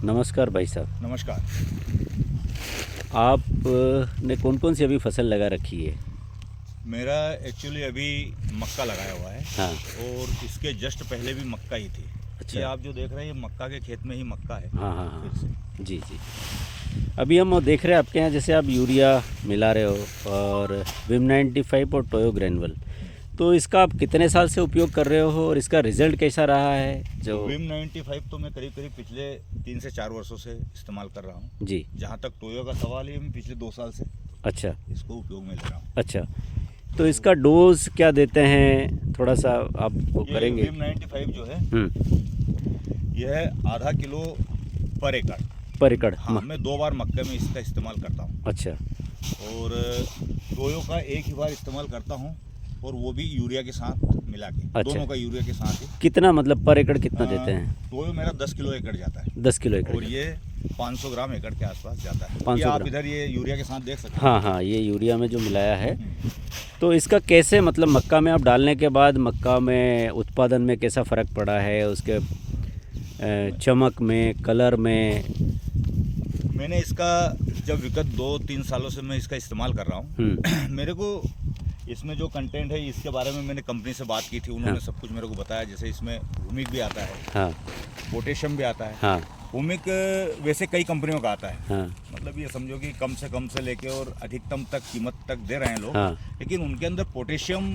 नमस्कार भाई साहब। नमस्कार। आपने कौन कौन सी अभी फसल लगा रखी है? मेरा एक्चुअली अभी मक्का लगाया हुआ है। हाँ। और इसके जस्ट पहले भी मक्का ही थी। अच्छा। ये आप जो देख रहे हैं ये मक्का के खेत में ही मक्का है। हाँ हाँ फिर हाँ। से जी जी। अभी हम देख रहे हैं आपके यहाँ जैसे आप यूरिया मिला रहे हो और विम 95 और टोयो ग्रैनुअल, तो इसका आप कितने साल से उपयोग कर रहे हो और इसका रिज़ल्ट कैसा रहा है? जो विम 95 तो मैं करीब करीब पिछले 3 से 4 वर्षों से इस्तेमाल कर रहा हूँ। जी। जहाँ तक टोयो का सवाल है, मैं पिछले 2 साल से अच्छा इसको उपयोग में ले रहा हूँ। अच्छा। तो इसका डोज क्या देते हैं, थोड़ा सा आप वो ये करेंगे? विम 95 जो है यह आधा किलो पर एकड़। पर एकड़? हाँ, मैं 2 बार मक्के में इसका इस्तेमाल करता हूँ। अच्छा और टोयो का एक ही बार इस्तेमाल करता हूँ, और वो भी यूरिया के साथ मिला के। अच्छा। दोनों का यूरिया के साथ ही। कितना मतलब पर एकड़ कितना देते हैं? टोयो मेरा 10 किलो एकड़ जाता है। 10 किलो एकड़? और ये 500 ग्राम एकड़ के आसपास जाता है। 500 ये आप ग्राम। इधर ये यूरिया के साथ देख सकते हैं। हाँ हाँ, ये यूरिया में जो मिलाया है। तो इसका कैसे मतलब मक्का में आप डालने के बाद मक्का में उत्पादन में कैसा फ़र्क पड़ा है, उसके चमक में, कलर में? मैंने इसका जब विगत 2-3 सालों से मैं इसका इस्तेमाल कर रहा हूँ, मेरे को इसमें जो कंटेंट है इसके बारे में मैंने कंपनी से बात की थी। उन्होंने सब कुछ मेरे को बताया। जैसे इसमें हुमिक भी आता है, हाँ पोटेशियम भी आता है। हाँ हुमिक वैसे कई कंपनियों का आता है। हाँ मतलब ये समझो कि कम से लेके और अधिकतम तक कीमत तक दे रहे हैं लोग। हाँ। लेकिन उनके अंदर पोटेशियम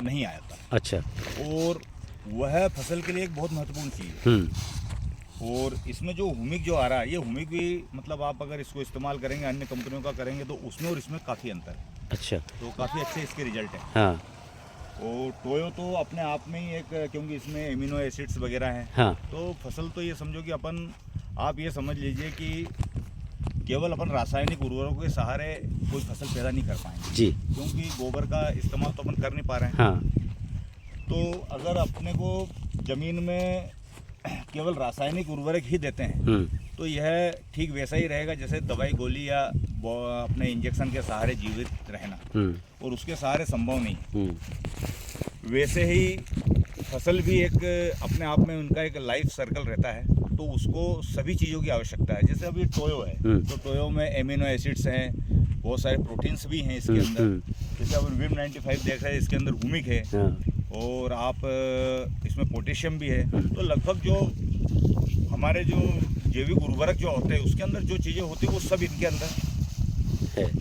नहीं आया था। अच्छा। और वह फसल के लिए एक बहुत महत्वपूर्ण चीज़ है। और इसमें जो हुमिक जो आ रहा है, ये हुमिक भी मतलब आप अगर इसको इस्तेमाल करेंगे अन्य कंपनियों का करेंगे तो उसमें और इसमें काफ़ी अंतर है। अच्छा। तो काफ़ी अच्छे इसके रिजल्ट हैं। हाँ और टोयो तो अपने आप में ही एक, क्योंकि इसमें एमिनो एसिड्स वगैरह हैं। हाँ। तो फसल तो ये समझो कि अपन, आप ये समझ लीजिए कि केवल अपन रासायनिक उर्वरकों के सहारे कोई फसल पैदा नहीं कर पाएंगे जी। क्योंकि गोबर का इस्तेमाल तो अपन कर नहीं पा रहे हैं। हाँ तो अगर अपने को ज़मीन में केवल रासायनिक उर्वरक ही देते हैं तो यह ठीक वैसा ही रहेगा जैसे दवाई गोली या अपने इंजेक्शन के सहारे जीवित रहना, और उसके सहारे संभव नहीं। वैसे ही फसल भी एक अपने आप में उनका एक लाइफ सर्कल रहता है, तो उसको सभी चीज़ों की आवश्यकता है। जैसे अभी टोयो है तो टोयो में एमिनो एसिड्स हैं, बहुत सारे प्रोटीन्स भी हैं इसके अंदर। जैसे अब विम 95 देख रहे हैं, इसके अंदर हुमिक है और आप इसमें पोटेशियम भी है। तो लगभग जो हमारे जो जैविक उर्वरक जो होते हैं उसके अंदर जो चीज़ें होती है वो सब इनके अंदर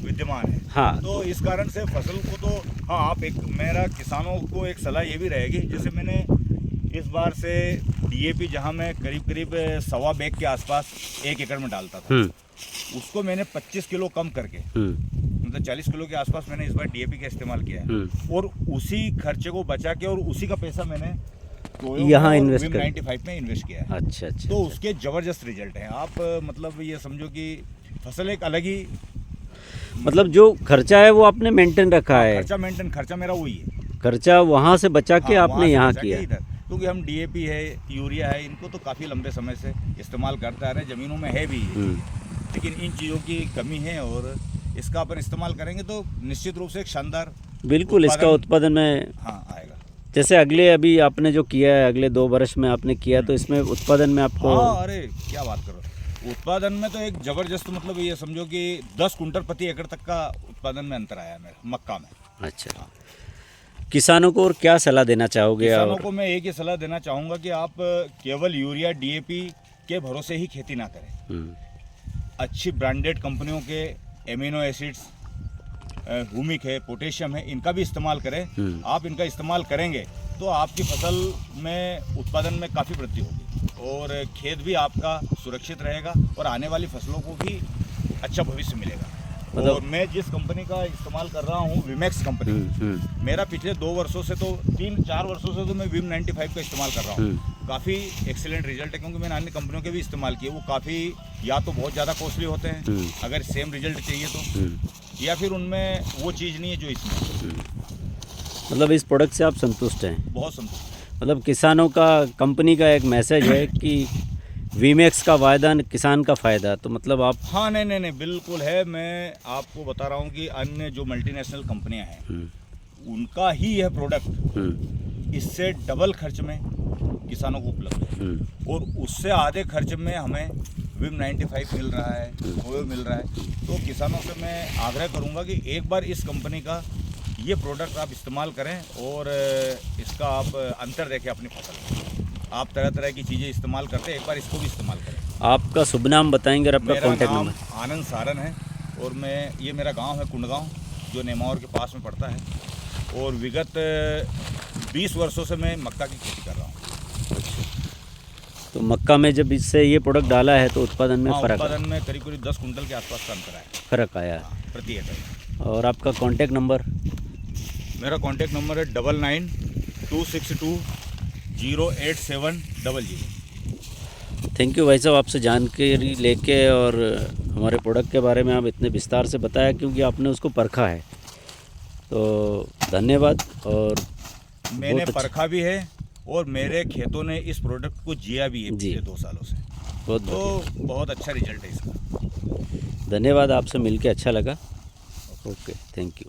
विद्यमान है। हाँ। तो इस कारण से फसल को तो, हाँ, आप एक, मेरा किसानों को एक सलाह ये भी रहेगी, जैसे मैंने इस बार से डीएपी जहाँ मैं करीब 1.25 बैग के आसपास 1 एकड़ में डालता था, उसको मैंने 25 किलो कम करके, मतलब 40 किलो के आसपास मैंने इस बार डीएपी का इस्तेमाल किया है। और उसी खर्चे को बचा के और उसी का पैसा मैंने यहाँ इन्वेस्ट विम 95 में इन्वेस्ट किया है। अच्छा अच्छा। तो उसके ज़बरदस्त रिजल्ट हैं। आप मतलब ये समझो कि फसल एक अलग ही, मतलब जो खर्चा है वो आपने मेंटेन रखा है? खर्चा मेरा वही है। खर्चा वहाँ से बचा के आपने यहाँ किया? क्योंकि हम डीएपी है, यूरिया है, इनको तो काफ़ी लंबे समय से इस्तेमाल करते आ रहे हैं, ज़मीनों में है भी। लेकिन इन चीज़ों की कमी है और इसका अपन इस्तेमाल करेंगे तो निश्चित रूप से एक शानदार, बिल्कुल इसका उत्पादन में, हाँ, आएगा। जैसे अगले अभी आपने जो किया है, अगले 2 वर्ष में आपने किया, तो इसमें उत्पादन में आपको? हाँ, अरे क्या बात करो, उत्पादन में तो एक ज़बरदस्त, मतलब ये समझो कि 10 कुंटल प्रति एकड़ तक का उत्पादन में अंतर आया मेरा मक्का में। अच्छा। हाँ। किसानों को और क्या सलाह देना चाहोगे? किसानों को मैं एक ही सलाह देना चाहूँगा कि आप केवल यूरिया डीएपी के भरोसे ही खेती ना करें। अच्छी ब्रांडेड कंपनियों के एमिनो एसिड्स, हुमिक है, पोटेशियम है, इनका भी इस्तेमाल करें। आप इनका इस्तेमाल करेंगे तो आपकी फसल में उत्पादन में काफ़ी वृद्धि होगी और खेत भी आपका सुरक्षित रहेगा और आने वाली फसलों को भी अच्छा भविष्य मिलेगा। और मैं जिस कंपनी का इस्तेमाल कर रहा हूँ, विमेक्स कंपनी, मेरा पिछले 2 वर्षों से तो 3-4 वर्षों से तो मैं विम 95 का इस्तेमाल कर रहा हूँ। काफ़ी एक्सीलेंट रिजल्ट है, क्योंकि मैंने अन्य कंपनियों के भी इस्तेमाल किए। वो काफ़ी या तो बहुत ज़्यादा कॉस्टली होते हैं अगर सेम रिजल्ट चाहिए तो, या फिर उनमें वो चीज़ नहीं है जो इसमें। मतलब इस प्रोडक्ट से आप संतुष्ट हैं? बहुत संतुष्ट। मतलब किसानों का, कंपनी का एक मैसेज है कि वीमेक्स का वायदा किसान का फ़ायदा, तो मतलब आप? हाँ, नहीं, बिल्कुल है। मैं आपको बता रहा हूँ कि अन्य जो मल्टीनेशनल कंपनियां हैं उनका ही यह प्रोडक्ट इससे डबल खर्च में किसानों को उपलब्ध है और उससे आधे खर्च में हमें विम 95 मिल रहा है, टोयो मिल रहा है। तो किसानों से मैं आग्रह करूंगा कि एक बार इस कंपनी का ये प्रोडक्ट आप इस्तेमाल करें और इसका आप अंतर देखें अपनी फसल में। आप तरह तरह की चीज़ें इस्तेमाल करते हैं, एक बार इसको भी इस्तेमाल करें। आपका शुभ नाम बताएंगे और आपका मेरा कॉन्टैक्ट नाम नंबर? आनंद सारन है और ये मेरा गांव है कुंडगांव, जो नेमावर के पास में पड़ता है और विगत 20 वर्षों से मैं मक्का की खेती कर रहा हूँ। तो मक्का में जब इससे ये प्रोडक्ट डाला है तो उत्पादन में फ़र्क उत्पादन में करीब करीब 10 कुंटल के आसपास का अंतर आया फ़र्क आया है। प्रति एकड़। और आपका कॉन्टैक्ट नंबर? मेरा कॉन्टैक्ट नंबर है 9926208700। थैंक यू भाई साहब, आपसे जानकारी लेके और हमारे प्रोडक्ट के बारे में आप इतने विस्तार से बताया, क्योंकि आपने उसको परखा है। तो धन्यवाद। और मैंने बहुत परखा भी है और मेरे खेतों ने इस प्रोडक्ट को जिया भी है पिछले 2 सालों से। बहुत अच्छा रिजल्ट है इसका। धन्यवाद, आपसे मिलके अच्छा लगा। Okay, thank you.